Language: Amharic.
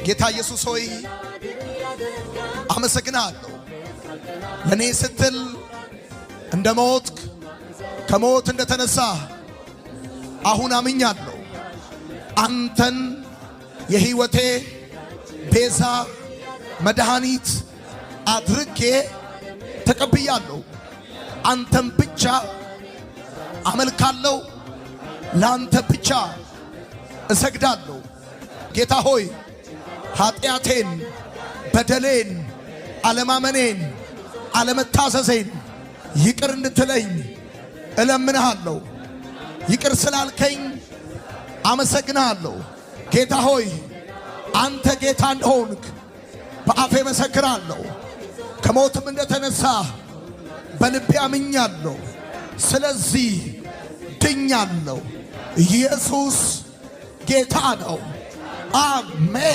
ጌታ ኢየሱስ ሆይ አመሰግናለሁ። ለኔ ስትል እንደሞትክ ከሞት እንደተነሳ አሁን አምኛለሁ። አንተን የሕይወቴ ቤዛ መድኃኒት አድርጌ ተቀብያለሁ። አንተን ብቻ አመልካለሁ። ለአንተ ብቻ እሰግዳለሁ። ጌታ ሆይ ኃጢአቴን፣ በደሌን፣ አለማመኔን፣ አለመታዘዜን ይቅር እንድትለኝ እለምንሃለሁ። ይቅር ስላልከኝ አመሰግንሃለሁ። ጌታ ሆይ አንተ ጌታ እንደሆንክ በአፌ መሰክራለሁ። ከሞትም እንደተነሳ በልቤ አምኛለሁ። ስለዚህ ድኛለሁ። ኢየሱስ ጌታ ነው። አሜን።